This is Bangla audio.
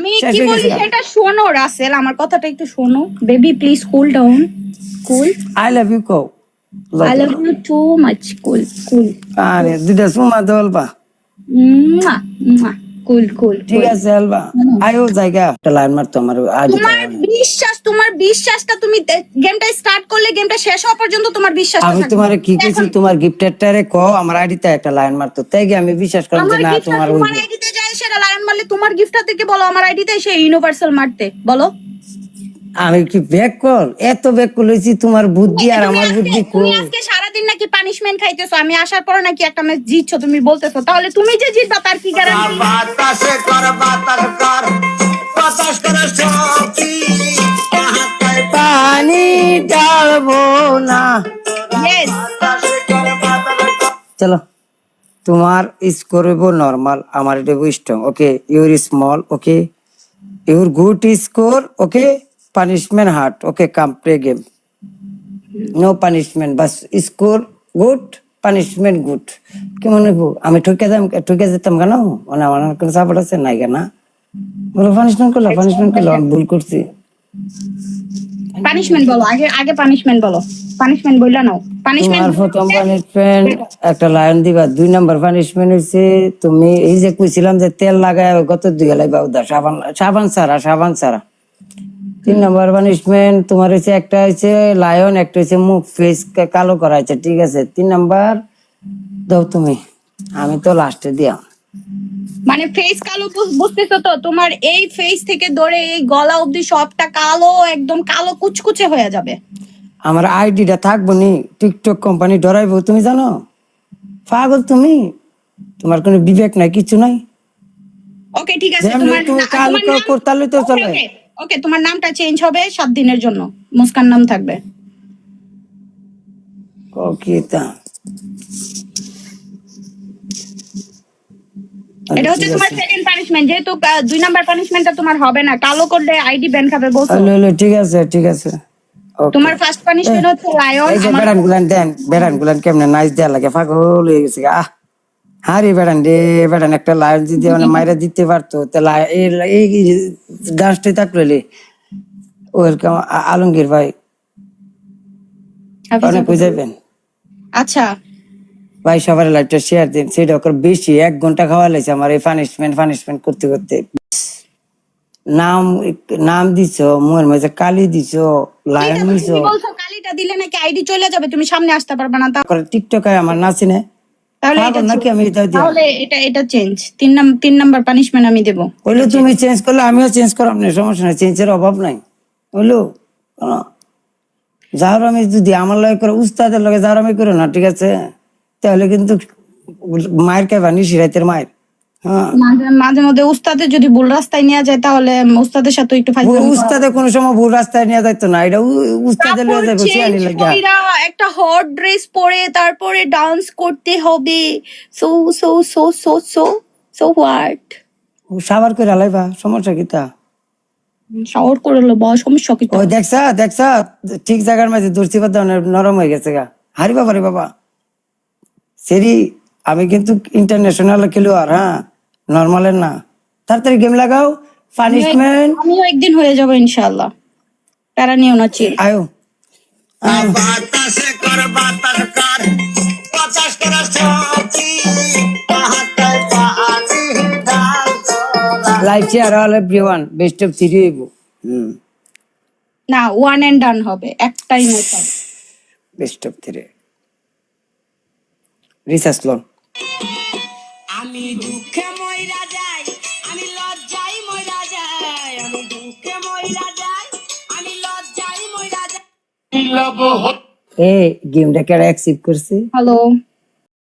আমি কি বলি সেটা শোনো রাসেল, আমার কথাটা একটু শোনো। Baby please cool down, cool. I love you কো। I love you too much, cool cool. আরে দুইটা সুমা দে অল্পা। মুয়া মুয়া, কুল কুল। ঠিক আছে অল্পা, আয়ো জায়গা একটা লাইন মারতো আমার আইডি। তোমার বিশ্বাসটা তুমি গেমটা স্টার্ট করলে গেমটা শেষ হওয়া পর্যন্ত তোমার বিশ্বাসটা আমি থাকবে। তোমার কি কইছি, তোমার গিফটেরটারে কো আমার আইডিতে একটা লাইন মারতো, তাই কি আমি বিশ্বাস করলাম যে আমার না গিফটটা তোমার ওই তোমার আইডিতে যায়, সেটা লায়ন মারলে তোমার গিফটটা থেকে বলো আমার আইডিতে এসে ইউনিভার্সাল মারতে বলো। আমি কি ব্যাক কল এত ব্যাক করেছি, তোমার বুদ্ধি আর আমার বুদ্ধি তুমি আজকে সারাদিন নাকি পানিশমেন্ট খাইতেছো, আমি আসার পর নাকি একটা ম্যাচ জিতছো তুমি বলতেছো, তাহলে তুমি যে জিতবা তার কি গ্যারান্টি? বাতাসে কর বাতাস কর বাতাস করে সত্যি পানি ঢালবো না। ইয়েস, বাতাসে কর বাতাস কর। চলো তোমার স্কোর হইব নরমাল, আমার এটা strong. Okay your small, okay your good score, okay punishment hurt, okay come play game, no punishment, বাস স্কোর গুড পানিশমেন্ট গুড। কি মনে হইব আমি ঠকে যেতাম কেন? মানে আমার কোনো সাপোর্ট আছে নাই কেন? বলো পানিশমেন্ট করলাম, পানিশমেন্ট করলাম, আমি ভুল করছি। পানিশমেন্ট বলো, আগে আগে পানিশমেন্ট বলো। পানিশমেন্ট বললা নাও, পানিশমেন্ট। তোমার প্রথম পানিশমেন্ট একটা লায়ন দিবা। 2 নাম্বার পানিশমেন্ট হচ্ছে তুমি এই যে কইছিলাম যে তেল লাগায় গত 2 লাইবা উদা সাবান, সাবান ছাড়া। 3 নাম্বার পানিশমেন্ট তোমার হচ্ছে একটা হচ্ছে লায়ন, একটা হচ্ছে মুখ ফেস কালো করা আছে, ঠিক আছে? 3 নাম্বার দাও তুমি, আমি তো লাস্টে দিয়া। মানে ফেস কালো বুঝতেছো তো? তোমার এই ফেস থেকে ধরে এই গলা অবধি সবটা কালো, একদম কালো কুচকুচে হয়ে যাবে। আমার আইডিটা থাকবো নি, টিকটক কোম্পানি ডরাইবো, তুমি জানো? পাগল তুমি, তোমার কোনো বিবেক নাই, কিছু নাই। ওকে ঠিক আছে, যেমনি তুমি কাল করতালে তো চলে। ওকে তোমার নামটা চেঞ্জ হবে 7 দিনের জন্য, মুস্কান নাম থাকবে। ককিতা এটা হচ্ছে তোমার সেকেন্ড পানিশমেন্ট, যেহেতু 2 নাম্বার পানিশমেন্টটা তোমার হবে না, কালো করলে আইডি ব্যান খাবে বলছো। ঠিক আছে ঠিক আছে। তোমার ফার্স্ট পানিশমেন্ট হচ্ছে লায়ন। এই যে বেড়ান গুলান দেন, বেড়ান গুলান কেমনে নাইস দেয়া লাগে, পাগল হয়ে গেছে। হারি বেড়ান রে, বেড়ান একটা লায়ন যদি মানে মাইরা দিতে পারতো তাহলে এই ডান্সটাই থাকলে ওয়েলকাম আলমগীর ভাই, অনেক বুঝাইবেন। আচ্ছা ভাই সবার লাইভটা শেয়ার দিন, সেটা ওকে বেশি 1 ঘন্টা খাওয়া লাগছে আমার এই পানিশমেন্ট করতে করতে। নাম দিছো, মুয়ের মাঝে কালি দিছো, লায়ন দিছো। বলছো কালিটা দিলে নাকি আইডি চলে যাবে, তুমি সামনে আসতে পারবে না। টিকটকে আমার নাচি না, তাহলে নাকি আমি তাহলে এটা চেঞ্জ। 3 নাম্বার পানিশমেন্ট আমি দেবো। হইলো তুমি চেঞ্জ করলে আমিও চেঞ্জ করাম না, সমস্যা নাই, চেঞ্জের অভাব নাই। হইলো যার আমি যদি আমার লগে করে উস্তাদের লগে যার আমি করো না, ঠিক আছে? তাহলে কিন্তু মায়ের খাইবা, নিশি রাইতের মায়ের। হ্যাঁ, মাঝে মধ্যে উস্তাদের যদি ভুল রাস্তায় নিয়ে যায় তাহলে উস্তাদের সাথে একটু উস্তাদে কোনো সময় ভুল রাস্তায় নিয়ে যাইতো না, এটা উস্তাদে লয়ে যাবে শিয়ানি লাগে। একটা হট ড্রেস পরে তারপরে ডান্স করতে হবে। So so so so so so what? সাবার করে লাইবা, সমস্যা কি তা? শাওয়ার করে লো বা সমস্যা কি? ওই দেখছা ঠিক জায়গার মাঝে দর্শি বাদ নরম হয়ে গেছে গা। হারি বাবা রে বাবা, সেরি আমি কিন্তু ইন্টারন্যাশনাল খেলোয়াড়, হ্যাঁ, নর্মালের না। তাড়াতাড়ি গেম লাগাও, পানিশমেন্ট। আমিও একদিন হয়ে যাবো ইনশাআল্লাহ, প্যারা নিও না। চিল আয়ো বাতাসে কর বাতাস কর বাতাস করে সত্যি পানি ঢালতো না। Live share all everyone, best of 3 হইব। না, 1 and done হবে, একটাই ম্যাচ হবে। Best of 3 research loan. আমি দুঃখে মইরা যাই, আমি লজ্জায় মইরা যাই, আমি দুঃখে মইরা যাই, আমি লজ্জায় মইরা যাই। এ গেমটা কেডা অ্যাকসেপ্ট করছে? হ্যালো।